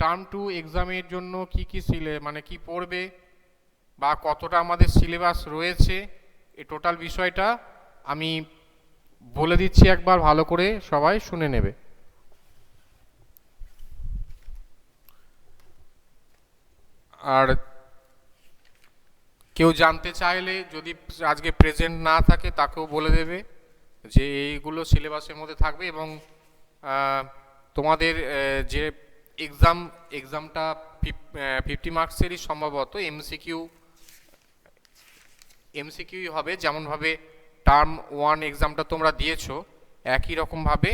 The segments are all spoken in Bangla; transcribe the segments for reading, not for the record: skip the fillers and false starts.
টার্ম 2 এক্সামের জন্য কি কি মানে কি পড়বে বা কতটা আমাদের সিলেবাস রয়েছে এই টোটাল বিষয়টা আমি বলে দিচ্ছি, একবার ভালো করে সবাই শুনে নেবে। আর কেউ জানতে চাইলে যদি আজকে প্রেজেন্ট না থাকে তাকেও বলে দেবে যে এইগুলো সিলেবাসের মধ্যে থাকবে। এবং তোমাদের যে এক্সামটা 50 মার্কসেরই সম্ভবত এমসিকিউই হবে, যেমনভাবে টার্ম 1 এক্সামটা তোমরা দিয়েছো একই রকমভাবে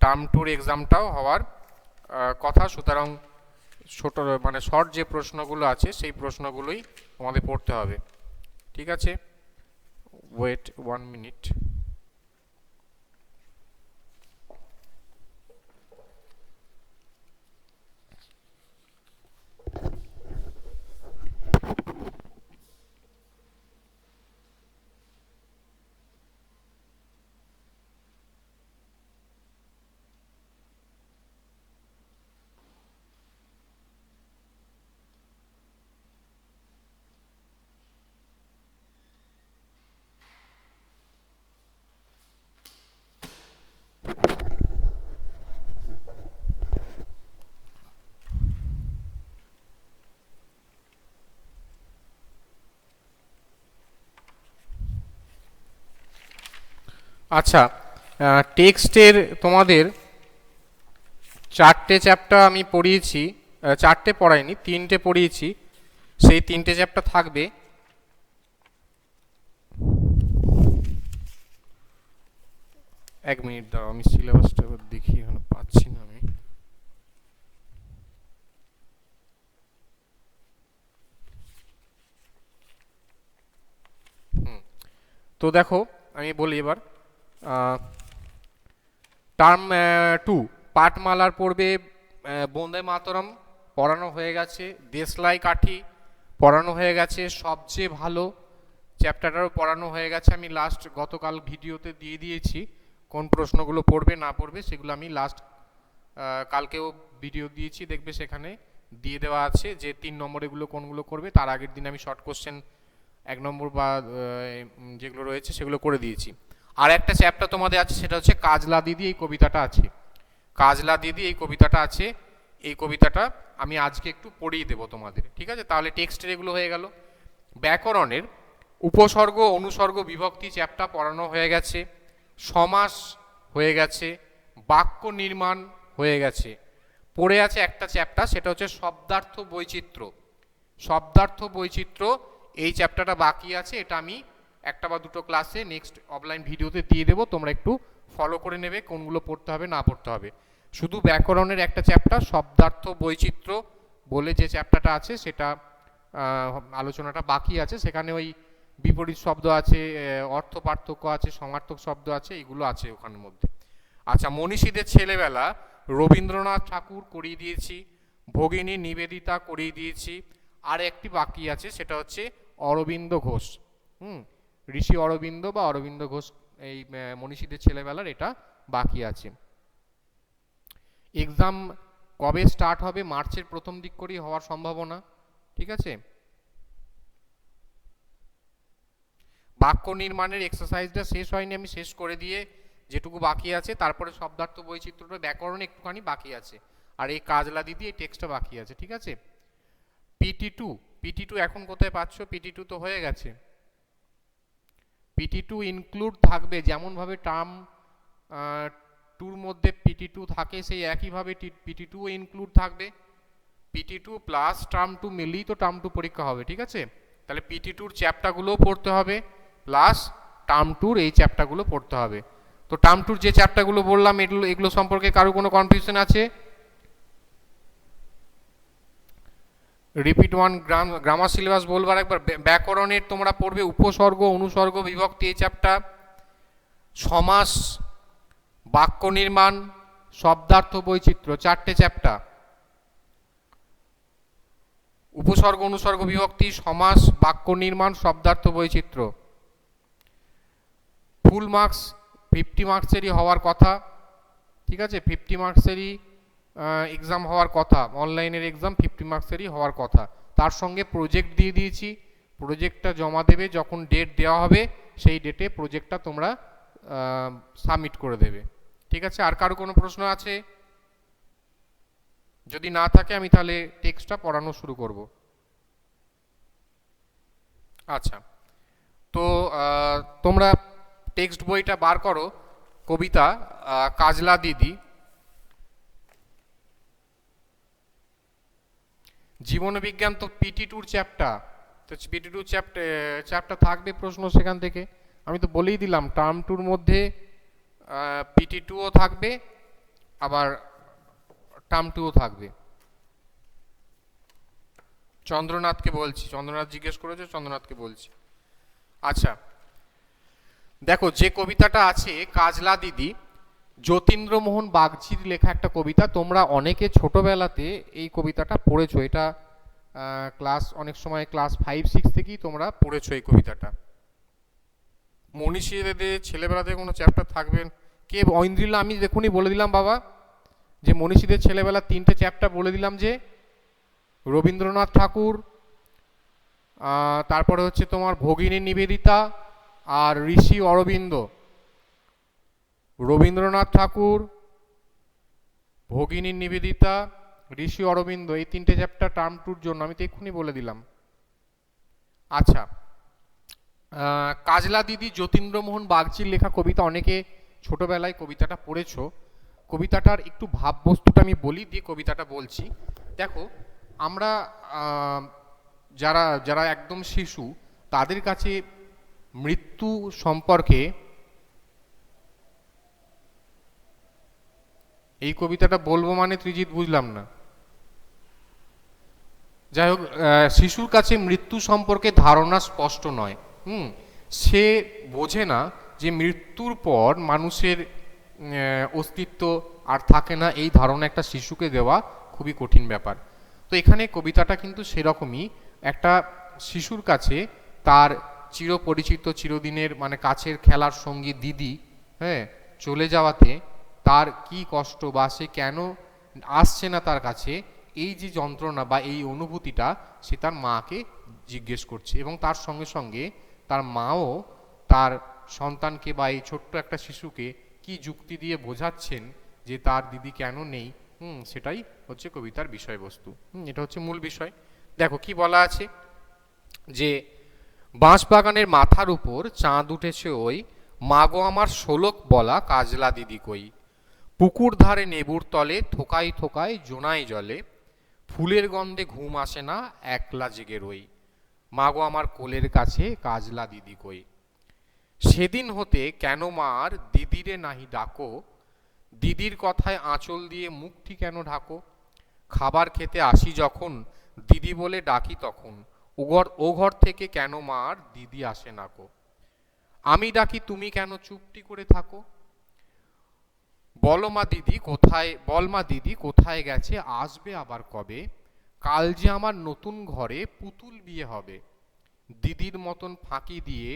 টার্ম 2 এক্সামটাও হওয়ার কথা। সুতরাং ছোট মানে শর্ট যে প্রশ্নগুলো আছে সেই প্রশ্নগুলোই আমাদের পড়তে হবে, ঠিক আছে? Wait 1 minute. আচ্ছা, টেক্সটের তোমাদের 4টে চ্যাপ্টার আমি পড়িয়েছি, 4টে পড়াইনি, 3টে পড়িয়েছি। সেই 3টে চ্যাপ্টার থাকবে। এক মিনিট দাঁড়াও, আমি সিলেবাসটা দেখি, এখানে পাচ্ছি না আমি। তো দেখো আমি বলি এবার। টার্ম 2 পাঠমালার পড়বে বন্দে মাতরম পড়ানো হয়ে গেছে, দেশলাই কাঠি পড়ানো হয়ে গেছে, সবচেয়ে ভালো চ্যাপ্টারটারও পড়ানো হয়ে গেছে। আমি লাস্ট গতকাল ভিডিওতে দিয়ে দিয়েছি কোন প্রশ্নগুলো পড়বে না পড়বে, সেগুলো আমি লাস্ট কালকেও ভিডিও দিয়েছি, দেখবে সেখানে দিয়ে দেওয়া আছে যে 3 নম্বরেগুলো কোনগুলো করবে। তার আগের দিন আমি শর্ট কোশ্চেন 1 নম্বর বা যেগুলো রয়েছে সেগুলো করে দিয়েছি। আর একটা চ্যাপ্টার তোমাদের আছে, সেটা হচ্ছে কাজলা দিদি এই কবিতাটা আছে। কাজলা দিদি এই কবিতাটা আছে, এই কবিতাটা আমি আজকে একটু পড়িয়ে দেবো তোমাদের, ঠিক আছে? তাহলে টেক্সটের এগুলো হয়ে গেল। ব্যাকরণের উপসর্গ অনুসর্গ বিভক্তি চ্যাপ্টার পড়ানো হয়ে গেছে, সমাস হয়ে গেছে, বাক্য নির্মাণ হয়ে গেছে। পড়ে আছে একটা চ্যাপ্টার, সেটা হচ্ছে শব্দার্থ বৈচিত্র্য। শব্দার্থ বৈচিত্র্য এই চ্যাপ্টারটা বাকি আছে, এটা আমি একটা বা দুটো ক্লাসে নেক্সট অফলাইন ভিডিওতে দিয়ে দেবো, তোমরা একটু ফলো করে নেবে কোনগুলো পড়তে হবে না পড়তে হবে। শুধু ব্যাকরণের একটা চ্যাপ্টার শব্দার্থ বৈচিত্র্য বলে যে চ্যাপ্টারটা আছে সেটা আলোচনাটা বাকি আছে। সেখানে ওই বিপরীত শব্দ আছে, অর্থ পার্থক্য আছে, সমার্থক শব্দ আছে, এগুলো আছে ওখানের মধ্যে। আচ্ছা, মনীষীদের ছেলেবেলা রবীন্দ্রনাথ ঠাকুর করিয়ে দিয়েছি, ভগিনী নিবেদিতা করিয়ে দিয়েছি। আর একটি বাকি আছে, সেটা হচ্ছে অরবিন্দ ঘোষ। ঋষি অরবিন্দ বা অরবিন্দ ঘোষ এই মনীষীদের ছেলেবেলার এটা বাকি আছে। এক্সাম কবে স্টার্ট হবে? মার্চের প্রথম দিক করেই হওয়ার সম্ভাবনা, ঠিক আছে? বাক্য নির্মাণের এক্সারসাইজটা শেষ হয়নি, আমি শেষ করে দিয়ে যেটুকু বাকি আছে, তারপরে শব্দার্থ বৈচিত্র্যটা ব্যাকরণ একটুখানি বাকি আছে, আর এই কাজলা দিদি এই টেক্সটটা বাকি আছে, ঠিক আছে? পিটি টু এখন কোথায় পাচ্ছ? পিটি টু তো হয়ে গেছে। পিটি টু ইনক্লুড থাকবে, যেমনভাবে টার্ম 2-র মধ্যে পিটি টু থাকে সেই একইভাবে পিটি টু ইনক্লুড থাকবে। পিটি টু প্লাস টার্ম 2 মিলিয়ে তো টার্ম 2 পরীক্ষা হবে, ঠিক আছে? তাহলে পিটি টুর চ্যাপ্টারগুলোও পড়তে হবে, প্লাস টার্ম 2-র এই চ্যাপ্টারগুলো পড়তে হবে। তো টার্ম 2-র যে চ্যাপ্টারগুলো বললাম এগুলো সম্পর্কে কারো কোনো কনফিউশন আছে? রিপিট 1 গ্রামার সিলেবাস বলবার একবার। ব্যাকরণের তোমরা পড়বে উপসর্গ অনুসর্গ বিভক্তি এই চ্যাপ্টার, সমাস, বাক্য নির্মাণ, শব্দার্থ বৈচিত্র্য, 4টে চ্যাপ্টার। উপসর্গ অনুসর্গ বিভক্তি, সমাস, বাক্য নির্মাণ, শব্দার্থ বৈচিত্র্য। ফুল মার্কস 50 মার্কসেরই হওয়ার কথা, ঠিক আছে? 50 মার্কসেরই এক্সাম হওয়ার কথা, অনলাইনের এক্সাম 50 মার্কসেরই হওয়ার কথা। তার সঙ্গে প্রজেক্ট দিয়ে দিয়েছি, প্রজেক্টটা জমা দেবে, যখন ডেট দেওয়া হবে সেই ডেটে প্রজেক্টটা তোমরা সাবমিট করে দেবে। ঠিক আছে, আর কারো কোনো প্রশ্ন আছে? যদি না থাকে আমি তাহলে টেক্সটটা পড়ানো শুরু করব। আচ্ছা, তো তোমরা টেক্সট বইটা বার করো, কবিতা কাজলা দিদি, জীবন বিজ্ঞান তো PT2 চ্যাপ্টার, তো PT2 চ্যাপ্টার থাকবে প্রশ্ন সেখান থেকে। আমি তো বলেই দিলাম টার্ম 2-র মধ্যে PT2ও থাকবে, আবার টার্ম 2ও থাকবে। চন্দ্রনাথকে বলছি, চন্দ্রনাথ জিজ্ঞেস করেছে, চন্দ্রনাথকে বলছি। আচ্ছা, দেখো যে কবিতাটা আছে কাজলা দিদি, যতীন্দ্রমোহন বাগচির লেখা একটা কবিতা। তোমরা অনেকে ছোটবেলাতে এই কবিতাটা পড়েছো, এটা অনেক সময় ক্লাস 5-6 থেকেই তোমরা পড়েছো এই কবিতাটা। মনীষীদের ছেলেবেলাতে কোনো চ্যাপ্টার থাকবেন কে? ঐন্দ্রিলা, আমি দেখুনই বলে দিলাম বাবা, যে মনীষীদের ছেলেবেলা 3টে চ্যাপ্টার বলে দিলাম, যে রবীন্দ্রনাথ ঠাকুর, তারপরে হচ্ছে তোমার ভগিনী নিবেদিতা আর ঋষি অরবিন্দ। রবীন্দ্রনাথ ঠাকুর, ভগিনী নিবেদিতা, ঋষি অরবিন্দ, এই 3টে চ্যাপ্টার টার্ম 2-র জন্য, আমি তো এক্ষুনি বলে দিলাম। আচ্ছা, কাজলা দিদি যতীন্দ্রমোহন বাগচির লেখা কবিতা, অনেকে ছোটবেলায় কবিতাটা পড়েছো। কবিতাটার একটু ভাববস্তুটা আমি বলি, দিয়ে কবিতাটা বলছি। দেখো, আমরা যারা যারা একদম শিশু, তাদের কাছে মৃত্যু সম্পর্কে এই কবিতাটা বলবো মানে ত্রিজিৎ বুঝলাম না। যাই হোক, শিশুর কাছে মৃত্যু সম্পর্কে ধারণা স্পষ্ট নয়। সে বোঝে না যে মৃত্যুর পর মানুষের অস্তিত্ব আর থাকে না, এই ধারণা একটা শিশুকে দেওয়া খুবই কঠিন ব্যাপার। তো এখানে কবিতাটা কিন্তু সেরকমই, একটা শিশুর কাছে তার চিরপরিচিত, চিরদিনের মানে কাছের খেলার সঙ্গী দিদি চলে যাওয়াতে তার কি কষ্ট, বা সে কেন আসছে না তার কাছে, এই যে যন্ত্রণা বা এই অনুভূতিটা সে তার মাকে জিজ্ঞেস করছে। এবং তার সঙ্গে সঙ্গে তার মাও তার সন্তানকে বা এই ছোট্ট একটা শিশুকে কি যুক্তি দিয়ে বোঝাচ্ছেন যে তার দিদি কেন নেই, সেটাই হচ্ছে কবিতার বিষয়বস্তু। এটা হচ্ছে মূল বিষয়। দেখো কি বলা আছে, যে বাঁশবাগানের মাথার উপর চাঁদ উঠেছে ওই, মাগো আমার শোলক বলা কাজলা দিদি কই, পুকুর ধারে নেবুর তলে থোকাই থোকাই জোনাই জলে, ফুলের গন্ধে ঘুম আসে না একলা জেগে রই, মাগো আমার কোলের কাছে কাজলা দিদি কই, সেদিন হতে কেন মার দিদিরে নাহি ডাকো, দিদির কথায় আঁচল দিয়ে মুখটি কেন ঢাকো, খাবার খেতে আসি যখন দিদি বলে ডাকি তখন, ও ঘর থেকে কেন মার দিদি আসে না কো, আমি ডাকি তুমি কেন চুপটি করে থাকো, বলমা দিদি কোথায় গেছে আসবে আবার কবে, কাল যে আমার নতুন ঘরে পুতুল বিয়ে হবে, দিদির মতন ফাঁকি দিয়ে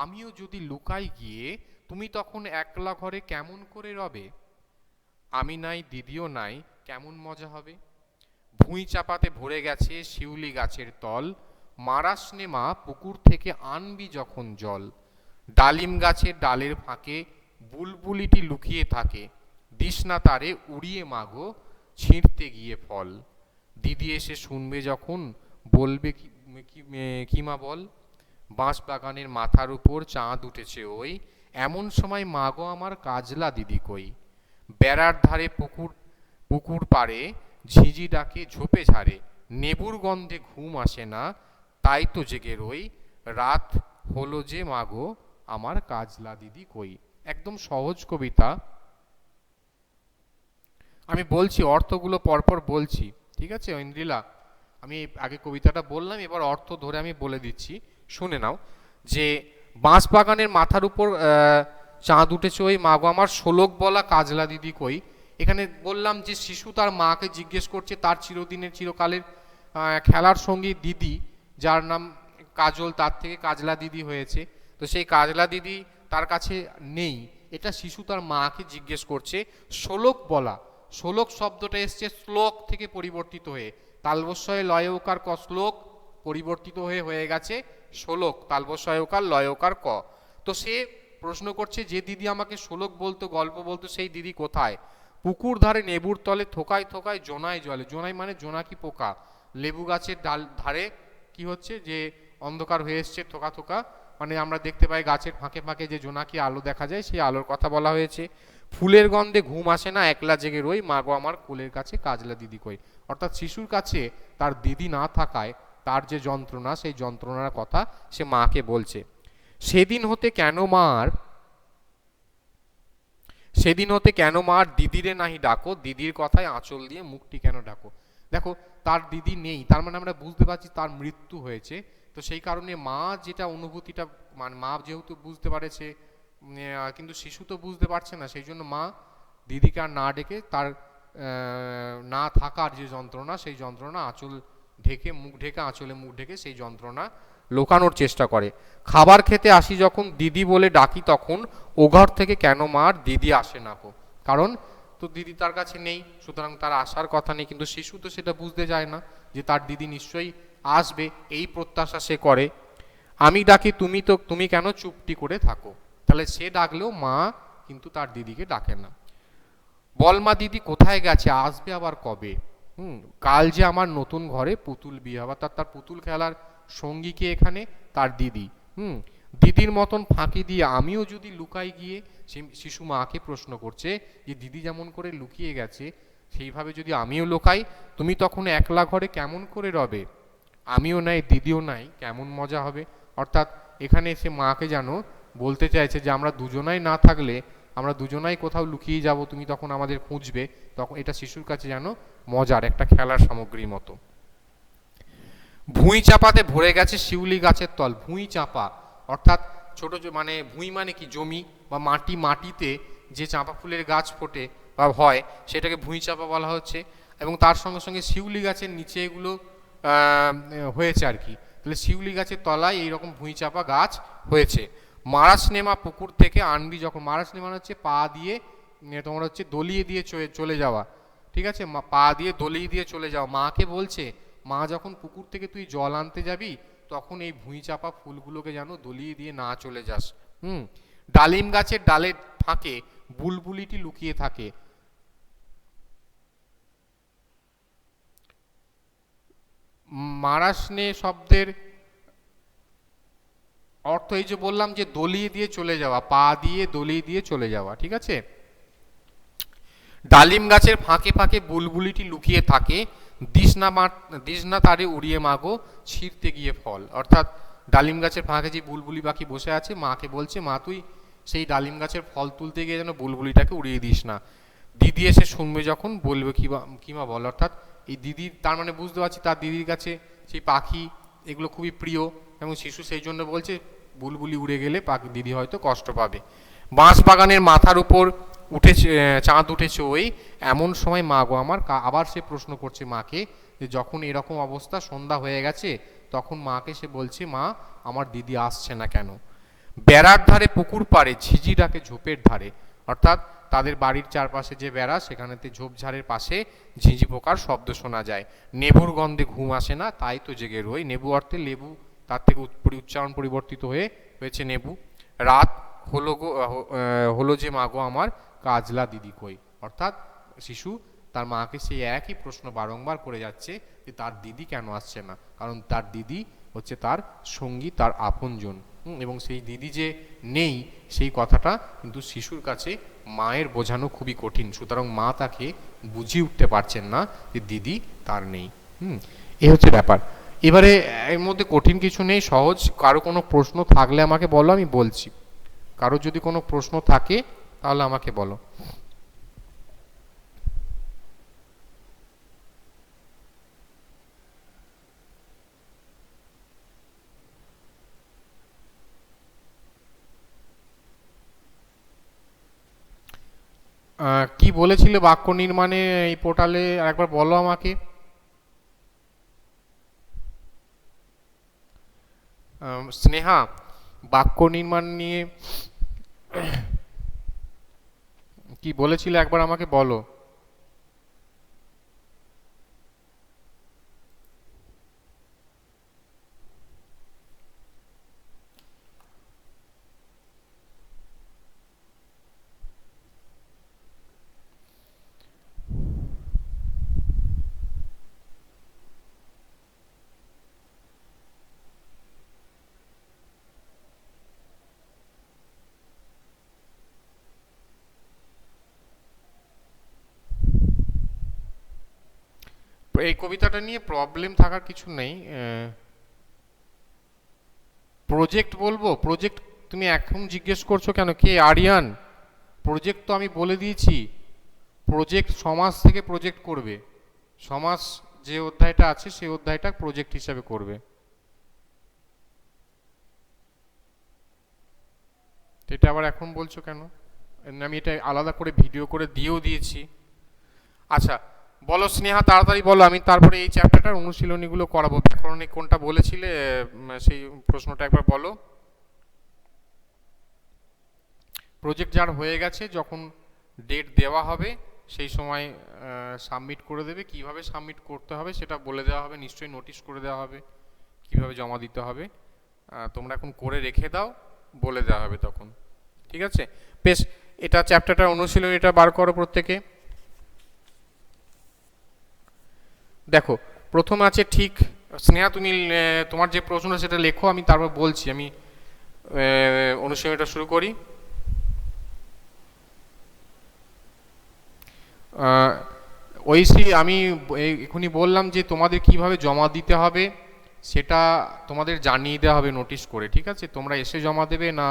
আমিও যদি লুকাই গিয়ে, তুমি তখন একলা ঘরে কেমন করে রবে, আমি নাই দিদিও নাই কেমন মজা হবে, ভুঁই চাপাতে ভরে গেছে শিউলি গাছের তল, মারাসনে মা পুকুর থেকে আনবি যখন জল, ডালিম গাছের ডালের ফাঁকে বুলবুলিটি লুকিয়ে থাকে, দিস না তারে উড়িয়ে মাগো ছিঁড়তে গিয়ে ফল, দিদি এসে শুনবে যখন বলবে কি মা বল, বাঁশ বাগানের মাথার উপর চাঁদ উঠেছে ওই, এমন সময় মাগো আমার কাজলা দিদি কই, বেড়ার ধারে পুকুর পাড়ে ঝিঝি ডাকে ঝোপে ঝাড়ে, নেবুর গন্ধে ঘুম আসে না তাই তো জেগে রই, রাত হলো যে মাগো আমার কাজলা দিদি কই। একদম সহজ কবিতা, আমি বলছি অর্থগুলো পরপর বলছি, ঠিক আছে ঐন্দ্রিলা? আমি আগে কবিতাটা বললাম, এবার অর্থ ধরে আমি বলে দিচ্ছি, শুনে নাও। যে বাঁশ বাগানের মাথার উপর চাঁদ উঠেছে ওই, মাগো আমার শোলক বলা কাজলা দিদি কই। এখানে বললাম যে শিশু তার মাকে জিজ্ঞেস করছে তার চিরদিনের চিরকালের খেলার সঙ্গী দিদি, যার নাম কাজল, তার থেকে কাজলা দিদি হয়েছে, তো সেই কাজলা দিদি তার কাছে নেই, এটা শিশু তার মাকে জিজ্ঞেস করছে। শোলক বলা, শোলক শব্দটা এসছে শ্লোক থেকে পরিবর্তিত হয়ে, তালবস্যয় লয়কার ক, শ্লোক পরিবর্তিত হয়ে হয়ে গেছে শোলক, তালবস্যয়কার লয়কার ক। তো সে প্রশ্ন করছে যে দিদি আমাকে শোলক বলতো, গল্প বলতো, সেই দিদি কোথায়? পুকুর ধারে নেবুর তলে থোকায় থোকায় জোনায় জলে, জোনাই মানে জোনাকি পোকা, লেবু গাছের ডাল ধারে কি হচ্ছে যে অন্ধকার হয়ে এসছে, থোকা থোকা মানে আমরা দেখতে পাই গাছের ফাঁকে ফাঁকে যে জোনাকি আলো দেখা যায়, সেই আলোর কথা বলা হয়েছে। ফুলের গন্ধে ঘুম আসে না, একলা জেগে রই, মাগো আমার কোলের কাছে কাজলা দিদি কই। অর্থাৎ শিশুর কাছে তার দিদি না থাকায় তার যে যন্ত্রণা, সেই যন্ত্রণার কথা সে মাকে বলছে। সেদিন হতে কেন মার দিদিরে নাহি ডাকো, দিদির কথায় আঁচল দিয়ে মুখটি কেন ডাকো। দেখো তার দিদি নেই, তার মানে আমরা বুঝতে পারছি তার মৃত্যু হয়েছে। তো সেই কারণে মা যেটা অনুভূতিটা, মানে মা যেহেতু বুঝতে পারেছে কিন্তু শিশু তো বুঝতে পারছে না, সেই জন্য মা দিদিকে আর না ডেকে তার না থাকার যে যন্ত্রণা, সেই যন্ত্রণা আঁচল ঢেকে, মুখ ঢেকে, আঁচলে মুখ ঢেকে সেই যন্ত্রণা লোকানোর চেষ্টা করে। খাবার খেতে আসি যখন দিদি বলে ডাকি তখন, ও ঘর থেকে কেন মার দিদি আসে না কো। কারণ তো দিদি তার কাছে নেই, সুতরাং তার আসার কথা নেই, কিন্তু শিশু তো সেটা বুঝতে চায় না যে তার দিদি নিশ্চয়ই আসবে, এই প্রত্যাশা সে করে। আমি ডাকি তুমি কেন চুপটি করে থাকো, তাহলে সে ডাকলেও মা কিন্তু তার দিদিকে ডাকে না। বল মা দিদি কোথায় গেছে, আসবে আবার কবে? কাল যে আমার নতুন ঘরে পুতুল বিয়ে হবে, তার পুতুল খেলার সঙ্গী কে এখানে? তার দিদি। দিদির মতন ফাঁকি দিয়ে আমিও যদি লুকাই গিয়ে, শিশু মাকে প্রশ্ন করছে যে দিদি যেমন করে লুকিয়ে গেছে সেইভাবে যদি আমিও লুকাই, তুমি তখন একলা ঘরে কেমন করে রবে? আমিও নাই দিদিও নাই, কেমন মজা হবে। অর্থাৎ এখানে সে মাকে জানো বলতে চাইছে যে আমরা দুজনাই না থাকলে, আমরা দুজনাই কোথাও লুকিয়ে যাব, তুমি তখন আমাদের খুঁজবে, তখন এটা শিশুর কাছে জানো মজার একটা খেলার সামগ্রীর মতো। ভুঁই চাপাতে ভরে গেছে শিউলি গাছের তল। ভুঁই চাপা অর্থাৎ ছোট, মানে ভুঁই মানে কি জমি বা মাটি, মাটিতে যে চাঁপা ফুলের গাছ ফোটে বা হয় সেটাকে ভুঁই চাপা বলা হচ্ছে। এবং তার সঙ্গে সঙ্গে শিউলি গাছের নিচে এগুলো হয়েছে আর কি। তাহলে শিউলি গাছের তলায় এইরকম ভুঁই চাপা গাছ হয়েছে। মারাসনেমা পুকুর থেকে আনবি যখন, মারাসনেমা হচ্ছে পা দিয়ে তোমার হচ্ছে দলিয়ে দিয়ে চলে যাওয়া, ঠিক আছে, পা দিয়ে দলিয়ে দিয়ে চলে যাওয়া। মাকে বলছে মা যখন পুকুর থেকে তুই জল আনতে যাবি তখন এই ভুঁই চাপা ফুলগুলোকে যেন দলিয়ে দিয়ে না চলে যাস। ডালিম গাছের ডালের ফাঁকে বুলবুলিটি লুকিয়ে থাকে। মারাসনে শব্দের অর্থ এই যে বললাম যে দলিয়ে দিয়ে চলে যাওয়া, পা দিয়ে দলিয়ে দিয়ে চলে যাওয়া, ঠিক আছে। ডালিম গাছের ফাঁকে ফাঁকে বুলবুলিটি লুকিয়ে থাকে, দিসনা তারে উড়িয়ে মাগো ছিঁড়তে গিয়ে ফল। অর্থাৎ ডালিম গাছের ফাঁকে যে বুলবুলি পাখি বসে আছে, মাকে বলছে মা তুই সেই ডালিম গাছের ফল তুলতে গিয়ে যেন বুলবুলিটাকে উড়িয়ে দিস না। দিদি এসে শুনবে যখন বলবে কিমা বল। অর্থাৎ এই দিদি, তার মানে বুঝতে পারছি তার দিদির কাছে সেই পাখি এগুলো খুবই প্রিয়, এবং শিশু সেই জন্য বলছে বুলবুলি উড়ে গেলে পাখি দিদি হয়তো কষ্ট পাবে। বাঁশ বাগানের মাথার উপর উঠেছে চাঁদ উঠেছে ওই, এমন সময় মা গো আমার। আবার সে প্রশ্ন করছে মাকে যে যখন এরকম অবস্থা, সন্ধ্যা হয়ে গেছে, তখন মাকে সে বলছে মা আমার দিদি আসছে না কেন? বেড়ার ধারে পুকুর পাড়ে ঝিঝি ডাকে ঝোপের ধারে। অর্থাৎ তাদের বাড়ির চারপাশে যে বেড়া, সেখানেতে ঝোপঝাড়ের পাশে ঝিঝি পোকার শব্দ শোনা যায়। নেবুর গন্ধে ঘুম আসে না, তাই তো জেগে রই। নেবু অর্থে লেবু, তার থেকে উচ্চারণ পরিবর্তিত হয়েছে নেবু। রাত হলো যে মাগো আমার কাজলা দিদি কই। অর্থাৎ শিশু তার মাকে সেই একই প্রশ্ন বারংবার করে যাচ্ছে যে তার দিদি কেন আসছে না, কারণ তার দিদি হচ্ছে তার সঙ্গী, তার আপনজন। এবং সেই দিদি যে নেই সেই কথাটা কিন্তু শিশুর কাছে মায়ের বোঝানো খুবই কঠিন, সুতরাং মা তাকে বুঝিয়ে উঠতে পারছেন না যে দিদি তার নেই। এই হচ্ছে ব্যাপার। এবারে এর মধ্যে কঠিন কিছু নেই, সহজ। কারো কোনো প্রশ্ন থাকলে আমাকে বলো, আমি বলছি। কারো যদি কোনো প্রশ্ন থাকে তাহলে আমাকে বলো। কি বলেছিলে বাক্য নির্মাণে এই পোর্টালে, একবার বলো আমাকে। স্নেহা, বাক্য নির্মাণ নিয়ে কি বলেছিলে একবার আমাকে বলো। এই কবিতাটা নিয়ে প্রবলেম থাকার কিছু নেই। প্রজেক্ট বলবো? প্রজেক্ট তুমি এখন জিজ্ঞেস করছো কেন? কে আরিয়ান? প্রজেক্ট তো আমি বলে দিয়েছি, প্রজেক্ট সমাজ থেকে প্রজেক্ট করবে, সমাজ যে অধ্যায়টা আছে সেই অধ্যায়টা প্রজেক্ট হিসাবে করবে। এটা আবার এখন বলছো কেন? আমি এটা আলাদা করে ভিডিও করে দিয়েও দিয়েছি। আচ্ছা বলো স্নেহা, তাড়াতাড়ি বলো, আমি তারপরে এই চ্যাপ্টারটার অনুশীলনীগুলো করাবো। ব্যাকরণে কোনটা বলেছিলে সেই প্রশ্নটা একবার বলো। প্রজেক্ট যার হয়ে গেছে, যখন ডেট দেওয়া হবে সেই সময় সাবমিট করে দেবে। কিভাবে সাবমিট করতে হবে সেটা বলে দেওয়া হবে, নিশ্চয়ই নোটিশ করে দেওয়া হবে কিভাবে জমা দিতে হবে। তোমরা এখন করে রেখে দাও, বলে দেওয়া হবে তখন। ঠিক আছে, বেশ। এটা চ্যাপ্টারটার অনুশীলনীটা বার করো প্রত্যেকে। দেখো প্রথম আছে ঠিক। স্নেহা তুমি তোমার যে প্রশ্নটা সেটা লেখো, আমি তারপর বলছি। আমি অনুশীলনীটা শুরু করি। ঐশী, আমি এখনই বললাম যে তোমাদের কিভাবে জমা দিতে হবে সেটা তোমাদের জানিয়ে দেওয়া হবে নোটিশ করে। ঠিক আছে, তোমরা এসে জমা দেবে না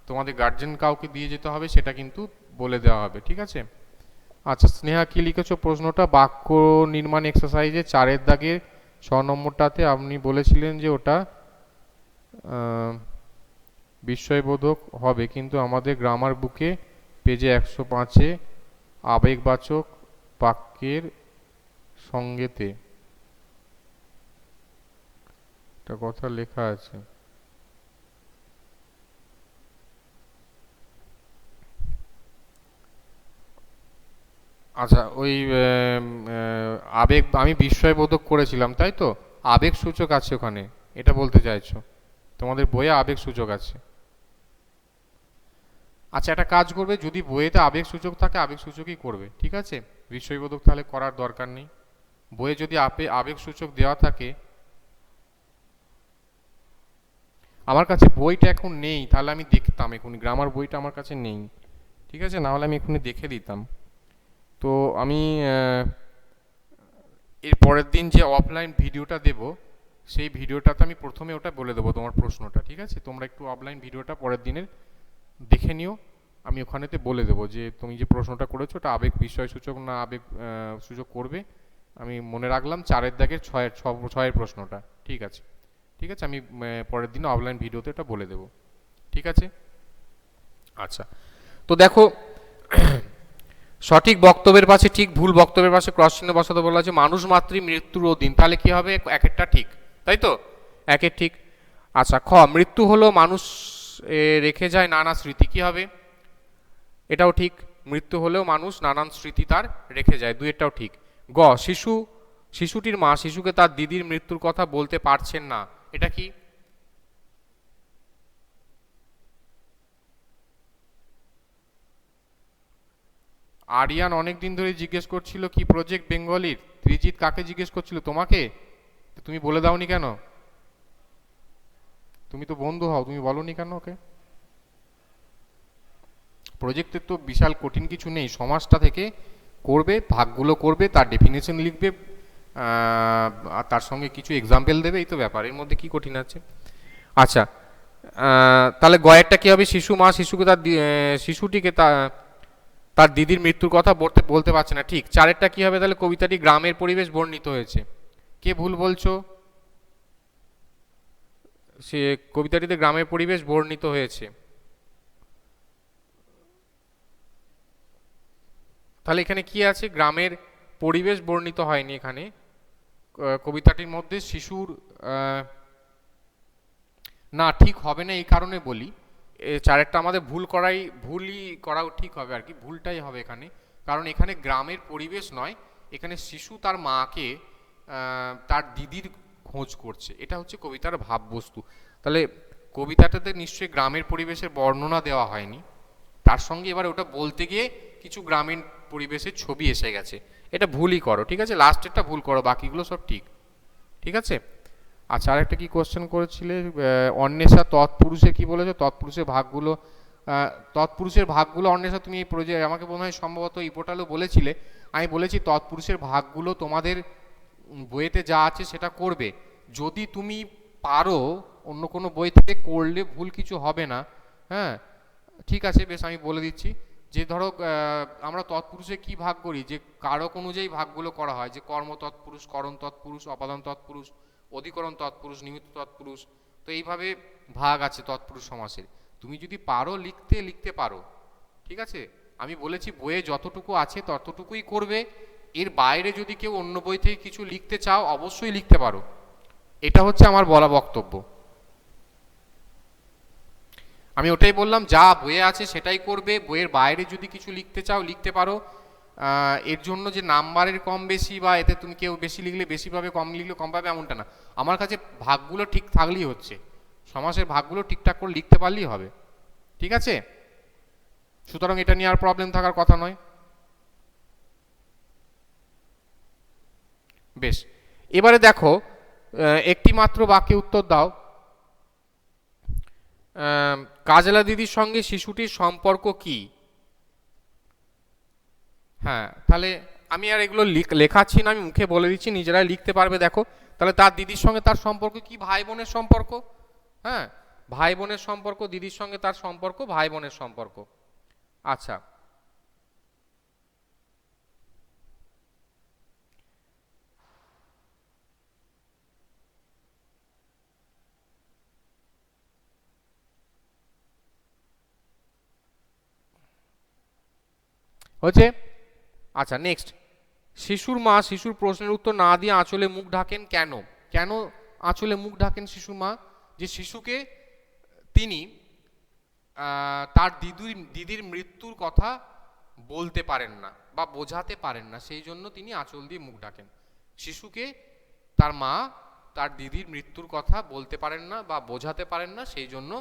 তোমাদের গার্জেন কাউকে দিয়ে যেতে হবে সেটা কিন্তু বলে দেওয়া হবে। ঠিক আছে। আচ্ছা স্নেহা কি লিখেছো প্রশ্নটা? বাক্য নির্মাণ এক্সারসাইজে 4-এর দাগের 6 নম্বরটাতে আপনি বলেছিলেন যে ওটা বিস্ময়বোধক হবে, কিন্তু আমাদের গ্রামার বুকে পেজে 105-এ আবেগবাচক বাক্যের সঙ্গেতে একটা কথা লেখা আছে। আচ্ছা ওই আবেগ, আমি বিস্ময়বোধক করেছিলাম তাই তো, আবেগ সূচক আছে ওখানে, এটা বলতে চাইছো? তোমাদের বইয়ে আবেগ সূচক আছে। আচ্ছা একটা কাজ করবে, যদি বইয়েতে আবেগ সূচক থাকে আবেগ সূচকই করবে। ঠিক আছে, বিস্ময়বোধক তাহলে করার দরকার নেই। বইয়ে যদি আবেগ সূচক দেওয়া থাকে, আমার কাছে বইটা এখন নেই, তাহলে আমি দেখতাম এখন, গ্রামার বইটা আমার কাছে নেই। ঠিক আছে, না হলে আমি এখনই দেখে দিতাম। তো আমি এর পরের দিন যে অফলাইন ভিডিওটা দেব সেই ভিডিওটাতে আমি প্রথমে ওটা বলে দেবো তোমার প্রশ্নটা। ঠিক আছে, তোমরা একটু অফলাইন ভিডিওটা পরের দিনের দেখে নিও। আমি ওখানেতে বলে দেবো যে তুমি যে প্রশ্নটা করেছো ওটা আবেগ বিষয়সূচক না আবেগ সূচক করবে। আমি মনে রাখলাম 4-এর দাগের 6-এর প্রশ্নটা। ঠিক আছে, ঠিক আছে, আমি পরের দিন অফলাইন ভিডিওতে এটা বলে দেবো। ঠিক আছে। আচ্ছা তো দেখো, সঠিক বক্তব্যের পাশে ঠিক, ভুল বক্তব্যের পাশে ক্রস চিহ্ন বসাতে বলা আছে। মানুষ মাতৃ মৃত্যুর অধীন, তাহলে কি হবে? এক একটা ঠিক, তাই তো, একের ঠিক। আচ্ছা খ, মৃত্যু হলো মানুষ রেখে যায় নানা স্মৃতি, কি হবে? এটাও ঠিক, মৃত্যু হলেও মানুষ নানান স্মৃতি তার রেখে যায়, দুইটাও ঠিক। গ, শিশুটির মা শিশুকে তার দিদির মৃত্যুর কথা বলতে পারছেন না, এটা কি? আরিয়ান অনেকদিন ধরে জিজ্ঞেস করছিল কি প্রজেক্ট বেঙ্গলির। ত্রিজিৎ কাকে জিজ্ঞেস করছিল? তোমাকে? তুমি বলে দাওনি কেন? তুমি তো বন্ধু হও, তুমি বলনি কেন ওকে? প্রজেক্টের তো বিশাল কঠিন কিছু নেই, সমাজটা থেকে করবে, ভাগগুলো করবে, তার ডেফিনেশন লিখবে, আর তার সঙ্গে কিছু এক্সাম্পল দেবে, এই তো ব্যাপার, এর মধ্যে কি কঠিন আছে? আচ্ছা তাহলে গয়েরটা কি হবে? শিশু মা শিশুকে শিশুটিকে তার দিদির মৃত্যুর কথা বলতে পারছে না, ঠিক। 4-এরটা কি হবে তাহলে? কবিতাটি গ্রামের পরিবেশ বর্ণিত হয়েছে, কে ভুল বলছো? সে কবিতাটিতে গ্রামের পরিবেশ বর্ণিত হয়েছে, তাহলে এখানে কি আছে? গ্রামের পরিবেশ বর্ণিত হয়নি এখানে। কবিতাটির মধ্যে শিশুর না, ঠিক হবে না, এই কারণে বলি 4-এরটা আমাদের ভুলই করা ঠিক হবে আর কি, ভুলটাই হবে এখানে। কারণ এখানে গ্রামের পরিবেশ নয়, এখানে শিশু তার মাকে তার দিদির খোঁজ করছে, এটা হচ্ছে কবিতার ভাববস্তু। তাহলে কবিতাটাতে নিশ্চয়ই গ্রামের পরিবেশের বর্ণনা দেওয়া হয়নি, তার সঙ্গে এবার ওটা বলতে গিয়ে কিছু গ্রামীণ পরিবেশের ছবি এসে গেছে, এটা ভুলই করো। ঠিক আছে, লাস্টেরটা ভুল করো, বাকিগুলো সব ঠিক। ঠিক আছে। আচ্ছা আরেকটা কি কোশ্চেন করেছিলে? অন্বেষা তৎপুরুষে কি বলেছো? তৎপুরুষের ভাগগুলো অন্বেষা তুমি এই আমাকে মনে হয় সম্ভবত এই পোর্টালেও বলেছিলে। আমি বলেছি তৎপুরুষের ভাগগুলো তোমাদের বইয়েতে যা আছে সেটা করবে। যদি তুমি পারো অন্য কোনো বই থেকে করলে ভুল কিছু হবে না। হ্যাঁ, ঠিক আছে, বেশ, আমি বলে দিচ্ছি যে ধরো আমরা তৎপুরুষে কি ভাগ করি, যে কারক অনুযায়ী ভাগগুলো করা হয়, যে কর্ম তৎপুরুষ, করণ তৎপুরুষ, অপাদান তৎপুরুষ, অধিকরণ তৎপুরুষ, নিমিত্ত তৎপুরুষ। তো এইভাবে ভাগ আছে তৎপুরুষ সমাসের। তুমি যদি পারো লিখতে, লিখতে পারো, ঠিক আছে। আমি বলেছি বইয়ে যতটুকু আছে ততটুকুই করবে। এর বাইরে যদি কেউ অন্য বই থেকে কিছু লিখতে চাও অবশ্যই লিখতে পারো। এটা হচ্ছে আমার বলা বক্তব্য। আমি ওটাই বললাম, যা বইয়ে আছে সেটাই করবে। বইয়ের বাইরে যদি কিছু লিখতে চাও লিখতে পারো। এর জন্য যে নাম্বারের কম বেশি বা এতে তুমি কেউ বেশি লিখলে বেশি পাবে, কম লিখলে কম পাবে, এমনটা না। আমার কাছে ভাগগুলো ঠিক থাকলেই হচ্ছে, সমাসের ভাগগুলো ঠিকঠাক করে লিখতে পারলেই হবে, ঠিক আছে। সুতরাং এটা নিয়ে আর প্রবলেম থাকার কথা নয়। বেশ, এবারে দেখো একটি মাত্র বাক্যে উত্তর দাও। কাজলা দিদির সঙ্গে শিশুটির সম্পর্ক কি? হ্যাঁ, তাহলে আমি আর এগুলো লেখাচ্ছি না, আমি মুখে বলে দিচ্ছি, নিজেরাই লিখতে পারবে। দেখো তাহলে তার দিদির সঙ্গে তার সম্পর্ক কি? ভাই বোনের সম্পর্ক। হ্যাঁ, ভাই বোনের সম্পর্ক, দিদির সঙ্গে তার সম্পর্ক ভাই বোনের সম্পর্ক। আচ্ছা, হচ্ছে। আচ্ছা, নেক্সট, শিশুর মা শিশুর প্রশ্নের উত্তর না দিয়ে আঁচলে মুখ ঢাকেন কেন? কেন আঁচলে মুখ ঢাকেন শিশুর মা? যে শিশুকে তিনি তার দিদির মৃত্যুর কথা বলতে পারেন না বা বোঝাতে পারেন না, সেই জন্য তিনি আঁচল দিয়ে মুখ ঢাকেন। শিশুকে তার মা তার দিদির মৃত্যুর কথা বলতে পারেন না বা বোঝাতে পারেন না, সেই জন্য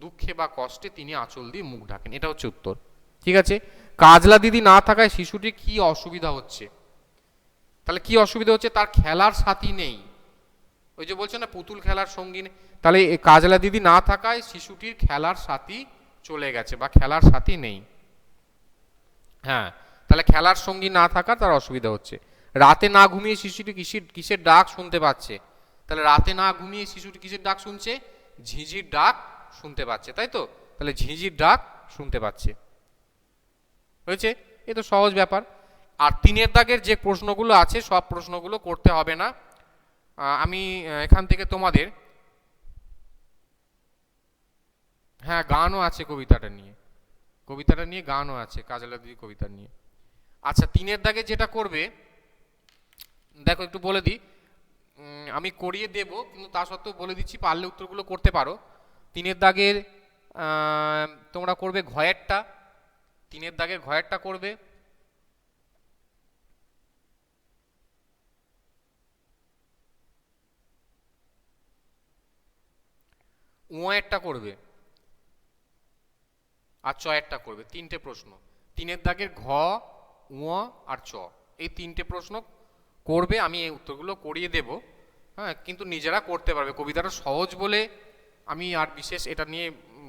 দুঃখে বা কষ্টে তিনি আঁচল দিয়ে মুখ ঢাকেন। এটা হচ্ছে উত্তর, ঠিক আছে। কাজলা দিদি না থাকায় শিশুটির কি অসুবিধা হচ্ছে? তাহলে কি অসুবিধা হচ্ছে? তার খেলার সাথী নেই। ওই যে বলছে না পুতুল খেলার সঙ্গী নেই, তাহলে কাজলা দিদি না থাকায় শিশুটির খেলার সাথী চলে গেছে বা খেলার সাথী নেই। হ্যাঁ, তাহলে খেলার সঙ্গী না থাকা তার অসুবিধা হচ্ছে। রাতে না ঘুমিয়ে শিশুটি কিসের ডাক শুনতে পাচ্ছে? তাহলে রাতে না ঘুমিয়ে শিশুটি কিসের ডাক শুনছে? ঝিঁঝির ডাক শুনতে পাচ্ছে, তাই তো। তাহলে ঝিঁঝির ডাক শুনতে পাচ্ছে, হয়েছে। এ তো সহজ ব্যাপার। আর 3 দাগের যে প্রশ্নগুলো আছে সব প্রশ্নগুলো করতে হবে না। আমি এখান থেকে তোমাদের, হ্যাঁ, গানও আছে কবিতাটা নিয়ে গানও আছে কাজলা দিদি কবিতা নিয়ে। আচ্ছা, 3 দাগে যেটা করবে, দেখো একটু বলে দিই, আমি করিয়ে দেব কিন্তু তা সত্ত্বেও বলে দিচ্ছি, পারলে উত্তরগুলো করতে পারো। 3 দাগের তোমরা করবে ঘয়েরটা, 3 দাগের ঘয়েরটা করবে। উঁয়েরটা করবে আর চয়েরটা করবে। 3টে প্রশ্ন, 3 দাগের ঘ, উঁ আর চ, এই 3টে প্রশ্ন করবে। আমি এই উত্তরগুলো করিয়ে দেব। হ্যাঁ, কিন্তু নিজেরা করতে পারবে। কবিতাটা সহজ বলে আমি আর বিশেষ এটা নিয়ে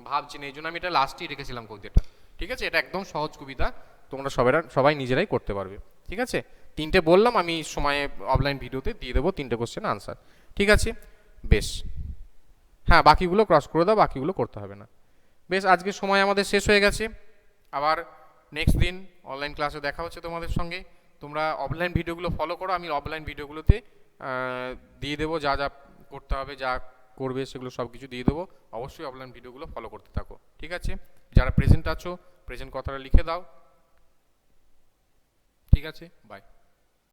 ভাবছি না, এই জন্য আমি এটা লাস্টেই রেখেছিলাম কবিতাটা, ঠিক আছে। এটা একদম সহজ কবিতা, তোমরা সবাই নিজেরাই করতে পারবে, ঠিক আছে। 3টে বললাম, আমি সময়ে অফলাইন ভিডিওতে দিয়ে দেবো 3টে কোশ্চেন আনসার, ঠিক আছে। বেশ, হ্যাঁ, বাকিগুলো ক্রস করে দাও, বাকিগুলো করতে হবে না। বেশ, আজকে সময় আমাদের শেষ হয়ে গেছে। আবার নেক্সট দিন অনলাইন ক্লাসে দেখা হচ্ছে তোমাদের সঙ্গে। তোমরা অফলাইন ভিডিওগুলো ফলো করো, আমি অফলাইন ভিডিওগুলোতে দিয়ে দেবো যা যা করতে হবে, যা করবে সেগুলো সব কিছু দিয়ে দেবো। অবশ্যই অফলাইন ভিডিওগুলো ফলো করতে থাকো, ঠিক আছে। যারা প্রেজেন্ট আছো প্রেজেন্ট কথাটা লিখে দাও, ঠিক আছে। বাই।